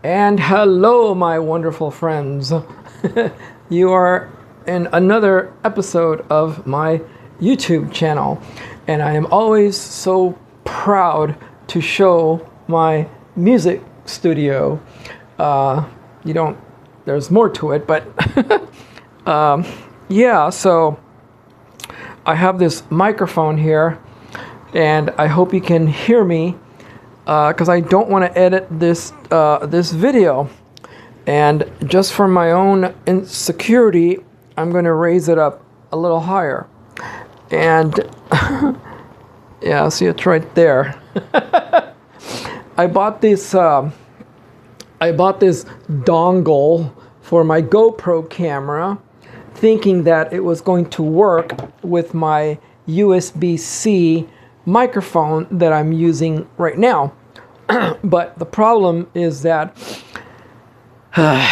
And hello, my wonderful friends. You are in another episode of my YouTube channel, and I am always so proud to show my music studio. There's more to it, but yeah, so I have this microphone here, and I hope you can hear me. Because I don't want to edit this video, and just for my own insecurity, I'm going to raise it up a little higher. And yeah, see, it's right there. I bought this dongle for my GoPro camera, thinking that it was going to work with my USB-C microphone that I'm using right now. But the problem is that the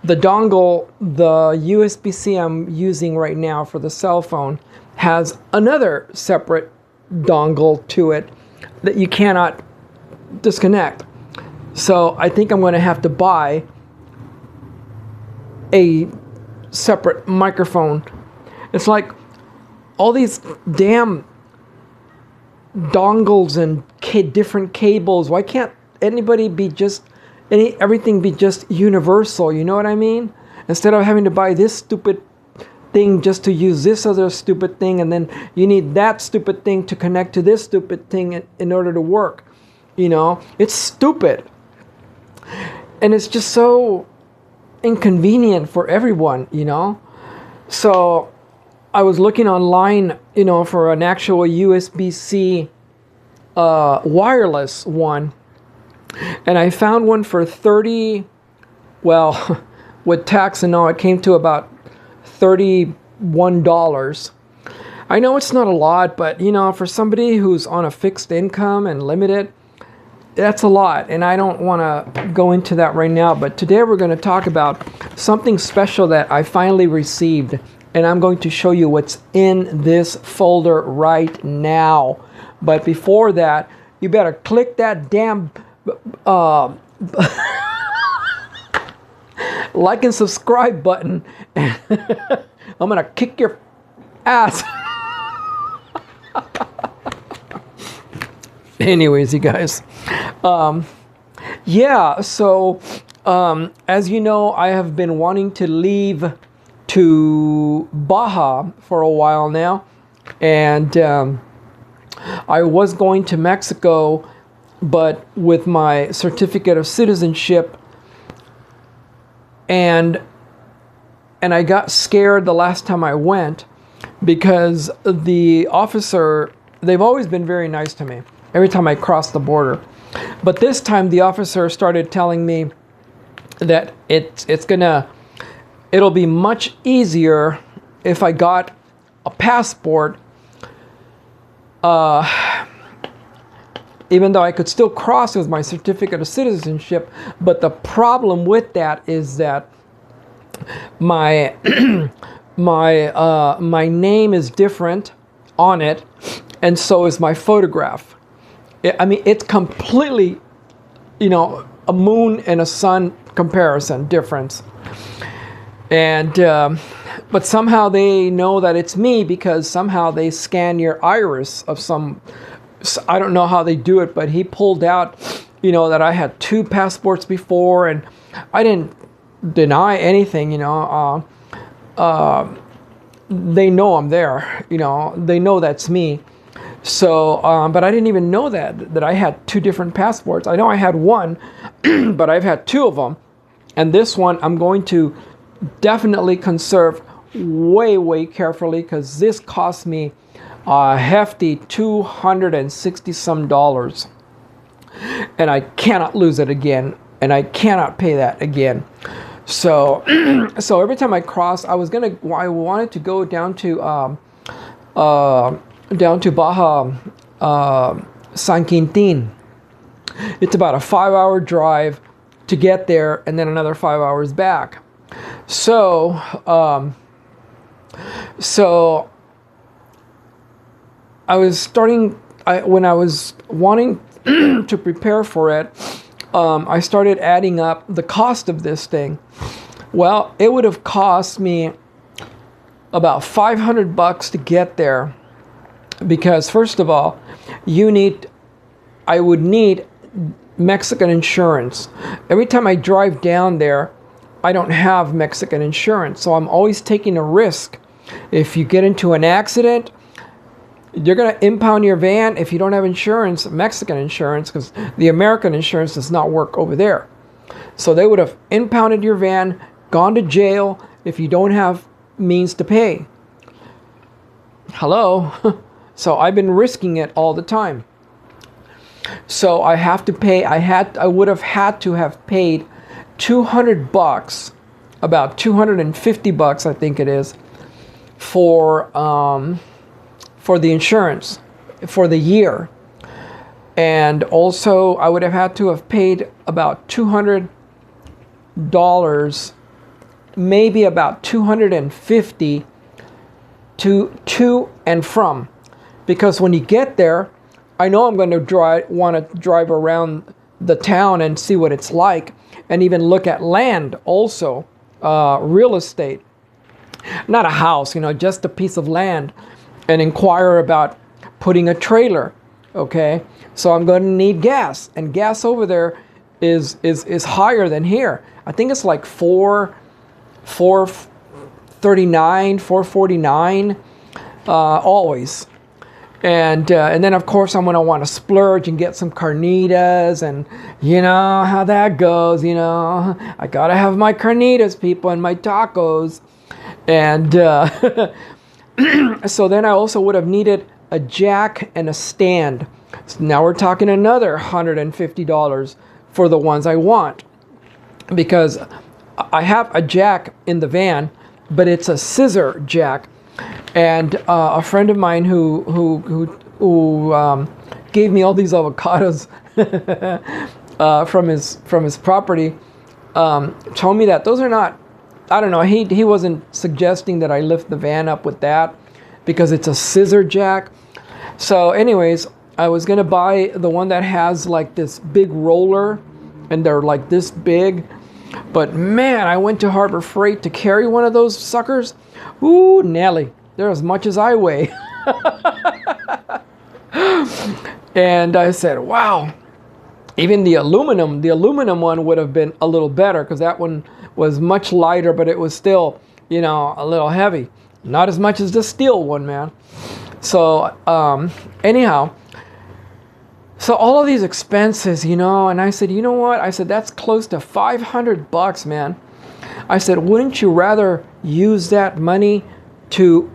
dongle, the USB-C I'm using right now for the cell phone, has another separate dongle to it that you cannot disconnect. So I think I'm going to have to buy a separate microphone. It's like all these damn dongles and different cables. Why can't everything be just universal? You know what I mean? Instead of having to buy this stupid thing just to use this other stupid thing, and then you need that stupid thing to connect to this stupid thing in order to work. You know, it's stupid, and it's just so inconvenient for everyone. You know, so I was looking online, for an actual USB-C wireless one, and I found one for with tax and all, it came to about $31. I know it's not a lot, but for somebody who's on a fixed income and limited, that's a lot, and I don't want to go into that right now. But today we're going to talk about something special that I finally received. And I'm going to show you what's in this folder right now. But before that, you better click that damn like and subscribe button. I'm going to kick your ass. Anyways, you guys. As you know, I have been wanting to leave to Baja for a while now, and I was going to Mexico, but with my certificate of citizenship, and I got scared the last time I went, because the officer, they've always been very nice to me every time I cross the border, but this time the officer started telling me that it'll be much easier if I got a passport, even though I could still cross with my certificate of citizenship. But the problem with that is that my my name is different on it, and so is my photograph. It's completely, a moon and a sun comparison difference. And but somehow they know that it's me, because somehow they scan your iris of some, I don't know how they do it, but he pulled out, that I had 2 passports before, and I didn't deny anything. They know I'm there, they know that's me. So but I didn't even know that I had 2 different passports. I know I had one, but I've had 2 of them, and this one I'm going to definitely conserve way carefully, because this cost me a hefty $260 some, and I cannot lose it again, and I cannot pay that again. So so every time I cross, I wanted to go down to Baja San Quintin. It's about a 5-hour drive to get there, and then another 5 hours back. So when I was wanting to prepare for it, I started adding up the cost of this thing. Well, it would have cost me about $500 to get there, because first of all, I would need Mexican insurance. Every time I drive down there, I don't have Mexican insurance, so I'm always taking a risk. If you get into an accident, you're going to impound your van if you don't have insurance, Mexican insurance, because the American insurance does not work over there. So they would have impounded your van, gone to jail if you don't have means to pay. Hello? So I've been risking it all the time. So I have to pay, I would have had to have paid $200, about $250, I think it is, for the insurance for the year. And also I would have had to have paid about $200, maybe about $250 to and from, because when you get there, I know I'm going to want to drive around the town and see what it's like, and even look at land also, real estate, not a house, just a piece of land, and inquire about putting a trailer. Okay, so I'm going to need gas, and gas over there is higher than here. I think it's like $4.39, $4.49 always. And then of course I'm going to want to splurge and get some carnitas, and you know how that goes. I gotta have my carnitas, people, and my tacos. And so then I also would have needed a jack and a stand. So now we're talking another $150 for the ones I want, because I have a jack in the van, but it's a scissor jack. And a friend of mine who gave me all these avocados from his property told me that those are not. I don't know. He wasn't suggesting that I lift the van up with that, because it's a scissor jack. So, anyways, I was gonna buy the one that has like this big roller, and they're like this big. But man, I went to Harbor Freight to carry one of those suckers. Ooh, Nelly, they're as much as I weigh. And I said, wow. Even the aluminum one would have been a little better, because that one was much lighter, but it was still, a little heavy. Not as much as the steel one, man. So, anyhow, so all of these expenses, and I said, you know what? I said, that's close to $500, man. I said, wouldn't you rather use that money to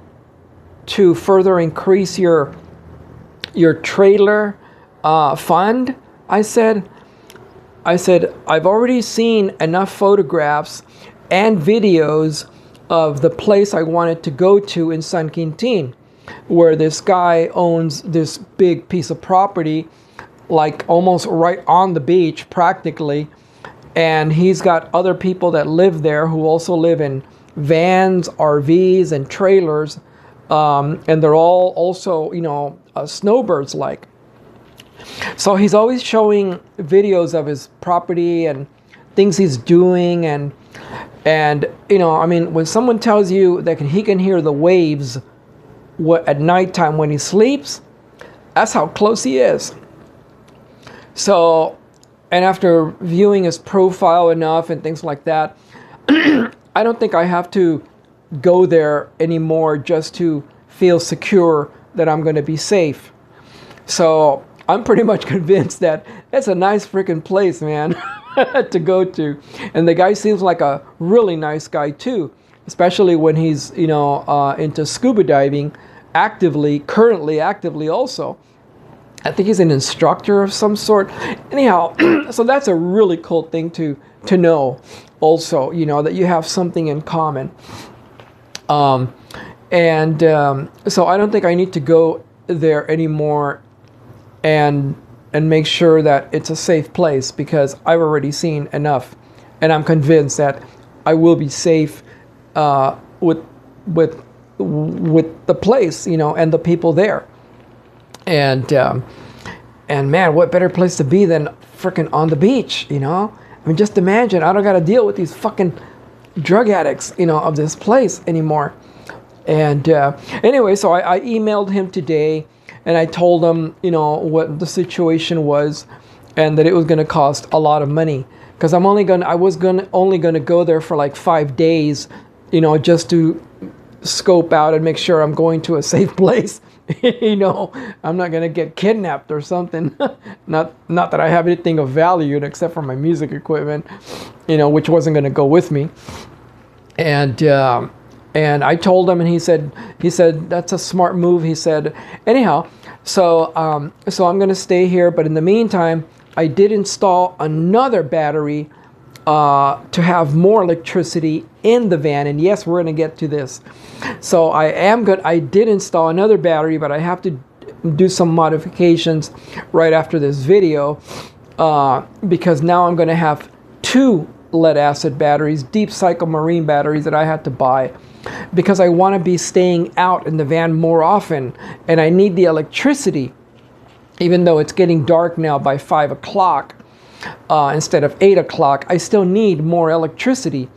further increase your trailer fund? I said, I've already seen enough photographs and videos of the place I wanted to go to in San Quintin, where this guy owns this big piece of property, like almost right on the beach practically. And he's got other people that live there who also live in vans, RVs, and trailers. And they're all also, snowbirds like. So he's always showing videos of his property and things he's doing. And when someone tells you that he can hear the waves at nighttime when he sleeps, that's how close he is. So, and after viewing his profile enough and things like that, I don't think I have to go there anymore just to feel secure that I'm going to be safe. So I'm pretty much convinced that it's a nice freaking place, man, to go to. And the guy seems like a really nice guy too, especially when he's, into scuba diving currently actively also. I think he's an instructor of some sort. Anyhow, so that's a really cool thing to know also, that you have something in common. So I don't think I need to go there anymore and make sure that it's a safe place, because I've already seen enough, and I'm convinced that I will be safe with the place, and the people there. And man, what better place to be than freaking on the beach, you know? I mean, just imagine, I don't got to deal with these fucking drug addicts, you know, of this place anymore. And anyway, so I emailed him today, and I told him, you know, what the situation was, and that it was going to cost a lot of money, because I was only going to go there for like 5 days, you know, just to scope out and make sure I'm going to a safe place. You know, I'm not going to get kidnapped or something. not that I have anything of value except for my music equipment, you know, which wasn't going to go with me. And I told him, and he said that's a smart move. He said, anyhow, so I'm going to stay here, but in the meantime, I did install another battery to have more electricity in the van. And yes, we're going to get to this. So I did install another battery, but I have to do some modifications right after this video, because now I'm going to have 2 lead acid batteries, deep cycle marine batteries, that I had to buy, because I want to be staying out in the van more often, and I need the electricity, even though it's getting dark now by 5 o'clock. Instead of 8 o'clock, I still need more electricity.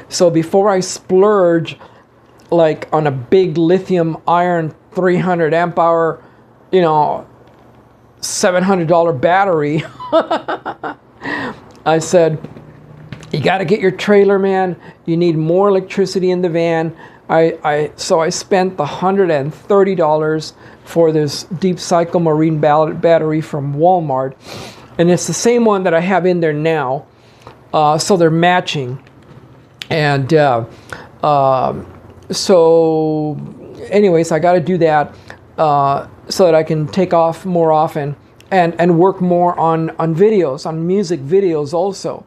So before I splurge like on a big lithium iron 300 amp hour, you know, $700 battery, I said, you got to get your trailer, man. You need more electricity in the van. So I spent the $130 for this deep cycle marine battery from Walmart. And it's the same one that I have in there now. So they're matching. And so anyways, I got to do that so that I can take off more often and work more on videos, on music videos also.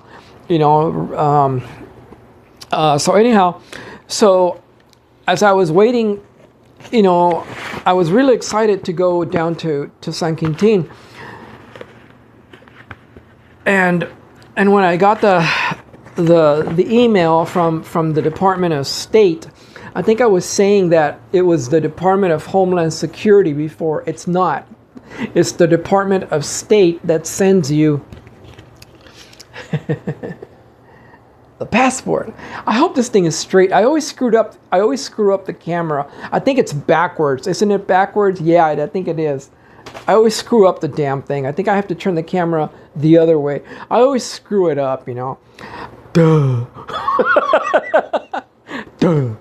You know, so anyhow, so as I was waiting, you know, I was really excited to go down to San Quintin. And when I got the email from the Department of State, I think I was saying that it was the Department of Homeland Security before. It's not. It's the Department of State that sends you the passport. I hope this thing is straight. I always screw up the camera. I think it's backwards. Isn't it backwards? Yeah, I think it is. I always screw up the damn thing. I think I have to turn the camera the other way. I always screw it up, you know. Duh. Duh.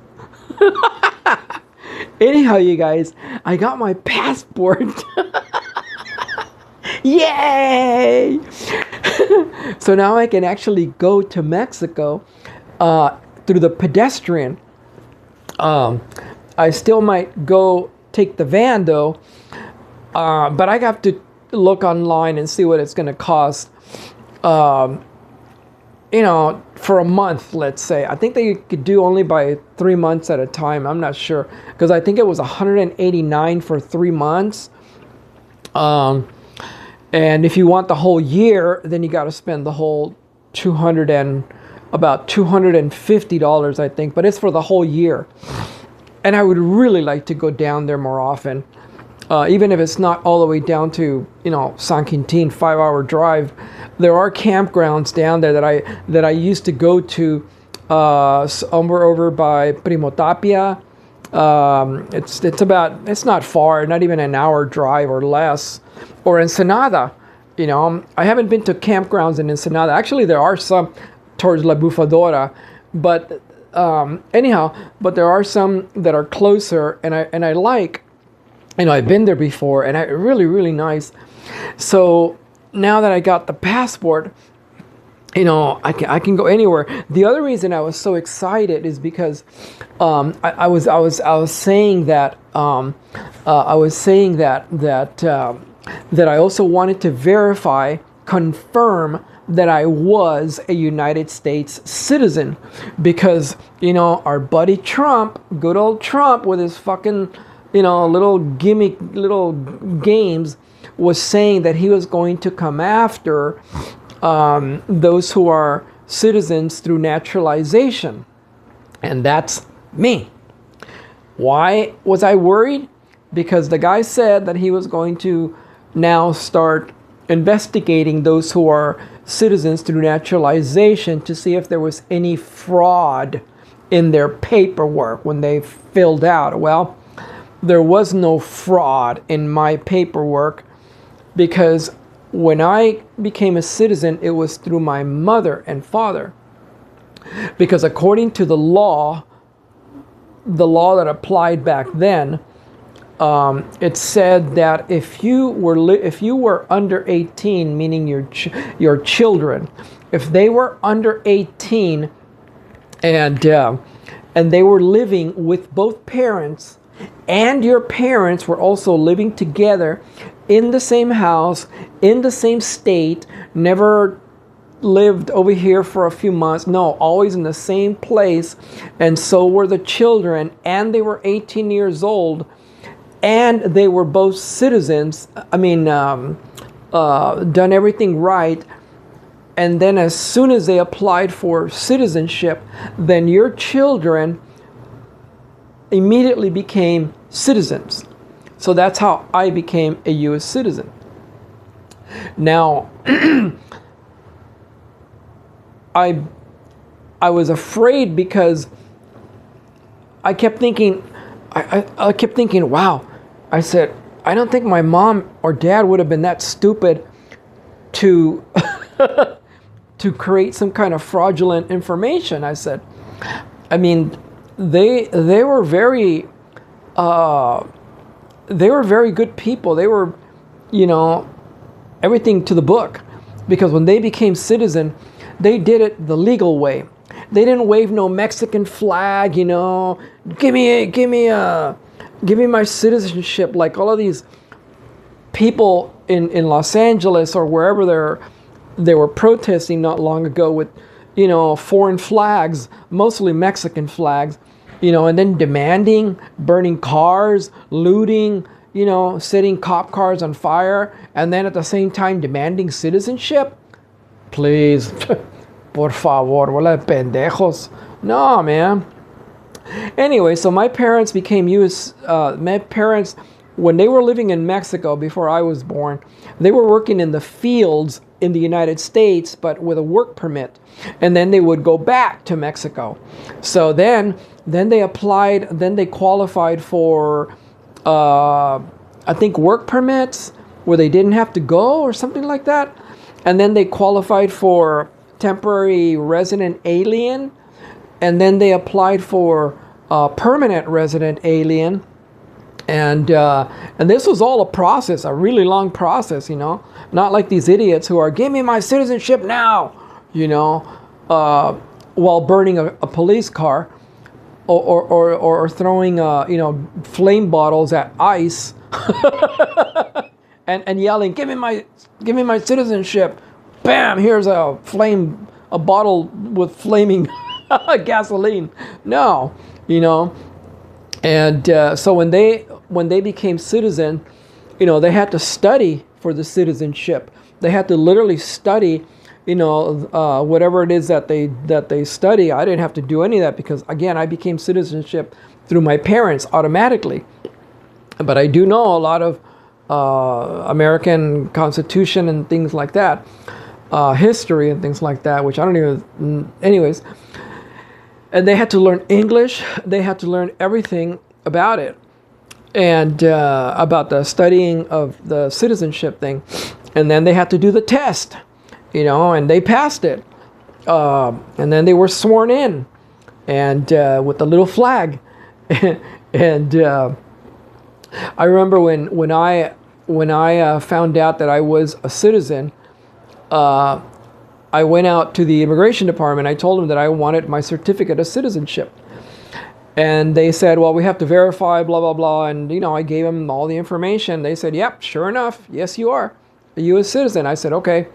Anyhow, you guys, I got my passport. Yay! So now I can actually go to Mexico through the pedestrian. I still might go take the van though, but I have to look online and see what it's going to cost. You know, for a month, let's say. I think they could do only by 3 months at a time. I'm not sure, because I think it was $189 for 3 months. And if you want the whole year, then you got to spend the whole about $250, I think. But it's for the whole year. And I would really like to go down there more often, even if it's not all the way down to, you know, San Quintin, 5-hour drive. There are campgrounds down there that I used to go to somewhere over by Primo Tapia. It's not far, not even an hour drive or less. Or Ensenada, you know. I haven't been to campgrounds in Ensenada. Actually, there are some towards La Bufadora, but anyhow, but there are some that are closer, and I like, you know, I've been there before, and really nice. So now that I got the passport, you know, I can go anywhere. The other reason I was so excited is because I was saying that that I also wanted to confirm that I was a United States citizen, because, you know, our buddy Trump, good old Trump with his fucking, you know, little gimmick, little games, was saying that he was going to come after those who are citizens through naturalization. And that's me. Why was I worried? Because the guy said that he was going to now start investigating those who are citizens through naturalization to see if there was any fraud in their paperwork when they filled out. Well, there was no fraud in my paperwork because when I became a citizen, it was through my mother and father. Because according to the law that applied back then, it said that if you were under 18, meaning your children, if they were under 18 and they were living with both parents, and your parents were also living together in the same house, in the same state, never lived over here for a few months, no, always in the same place, and so were the children, and they were 18 years old, and they were both citizens, done everything right, and then as soon as they applied for citizenship, then your children immediately became citizens. So that's how I became a U.S. citizen. Now, I was afraid because I kept thinking, I kept thinking, wow. I said, I don't think my mom or dad would have been that stupid to to create some kind of fraudulent information. I said, I mean, they were very good people. They were, everything to the book, because when they became citizen, they did it the legal way. They didn't wave no Mexican flag, give me my citizenship, like all of these people in Los Angeles or wherever they were protesting not long ago with, foreign flags, mostly Mexican flags, and then demanding, burning cars, looting, setting cop cars on fire, and then at the same time demanding citizenship. Please, por favor, bola de pendejos. No, man. Anyway, so my parents became U.S. My parents, when they were living in Mexico before I was born, they were working in the fields in the United States, but with a work permit. And then they would go back to Mexico. So then they applied, then they qualified for, I think, work permits where they didn't have to go or something like that. And then they qualified for temporary resident alien. And then they applied for permanent resident alien. And this was all a process, a really long process, not like these idiots who are, give me my citizenship now, while burning a police car or throwing, flame bottles at ICE and yelling, give me my citizenship. Bam, here's a bottle with flaming gasoline. No, And so when they became citizen, they had to study for the citizenship. They had to literally study, whatever it is that they study. I didn't have to do any of that because, again, I became citizenship through my parents automatically. But I do know a lot of American Constitution and things like that, history and things like that, which I don't even. Anyways. And they had to learn English. They had to learn everything about it and about the studying of the citizenship thing. And then they had to do the test, and they passed it. And then they were sworn in and with the little flag. And I remember when I found out that I was a citizen, I went out to the immigration department. I told them that I wanted my certificate of citizenship. And they said, well, we have to verify, blah, blah, blah. And, I gave them all the information. They said, yep, sure enough. Yes, you are a U.S. citizen. I said, okay.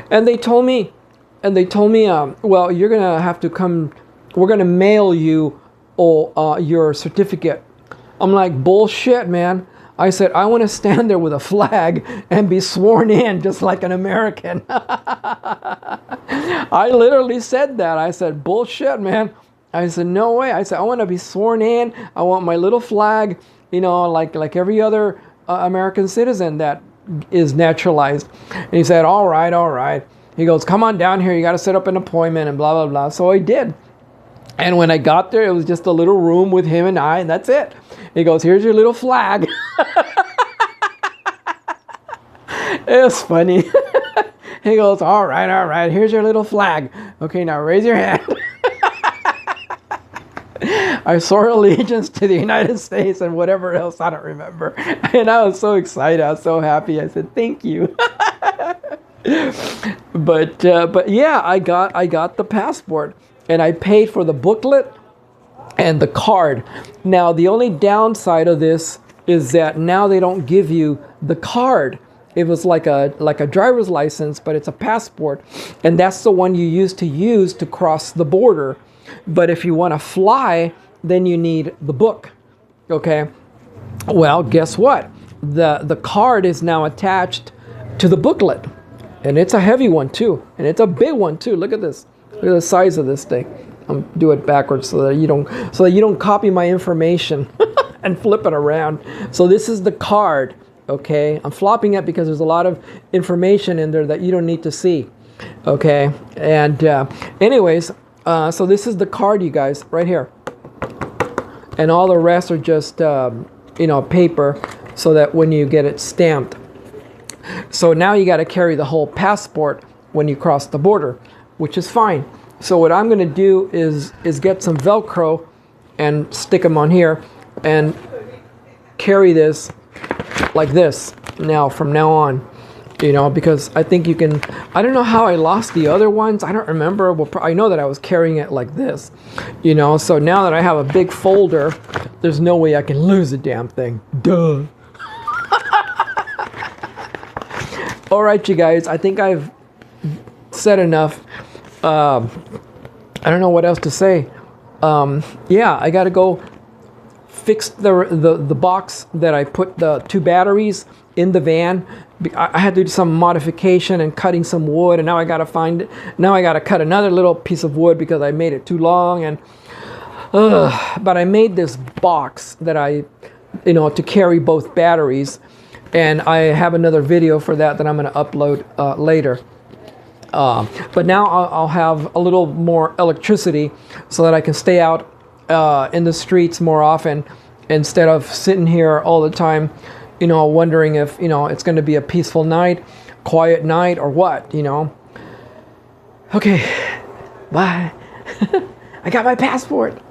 And they told me, well, you're going to have to come, we're going to mail you your certificate. I'm like, bullshit, man. I said, I want to stand there with a flag and be sworn in just like an American. I literally said that. I said, bullshit, man. I said, no way. I said, I want to be sworn in. I want my little flag, like every other American citizen that is naturalized. And he said, all right, all right. He goes, come on down here. You got to set up an appointment and blah, blah, blah. So I did. And when I got there, it was just a little room with him and I, and that's it. He goes, here's your little flag. It was funny. He goes, all right, here's your little flag. Okay, now raise your hand. I swore allegiance to the United States and whatever else, I don't remember. And I was so excited, I was so happy. I said, thank you. But yeah, I got the passport, and I paid for the booklet and the card. Now, the only downside of this is that now they don't give you the card. It was like a driver's license, but it's a passport, and that's the one you use to cross the border. But if you want to fly, then you need the book. Okay. Well, guess what? The card is now attached to the booklet, and it's a heavy one too, and it's a big one too. Look at this. Look at the size of this thing. I'm do it backwards so that you don't copy my information and flip it around. So this is the card. Okay, I'm flopping it because there's a lot of information in there that you don't need to see. Okay, and anyways, so this is the card, you guys, right here, and all the rest are just paper, so that when you get it stamped. So now you got to carry the whole passport when you cross the border, which is fine. So what I'm going to do is get some Velcro and stick them on here and carry this like this now from now on, because I think you can. I don't know how I lost the other ones. I don't remember. Well, I know that I was carrying it like this, so now that I have a big folder, there's no way I can lose the damn thing. Duh. All right, you guys, I think I've said enough. I don't know what else to say. Yeah, I gotta go fix the box that I put the 2 batteries in the van. I had to do some modification and cutting some wood, and now I gotta cut another little piece of wood because I made it too long. And but I made this box that to carry both batteries, and I have another video for that I'm going to upload later. But now I'll have a little more electricity so that I can stay out in the streets more often instead of sitting here all the time, wondering if, it's going to be a peaceful night, quiet night, or what, Okay, bye. I got my passport.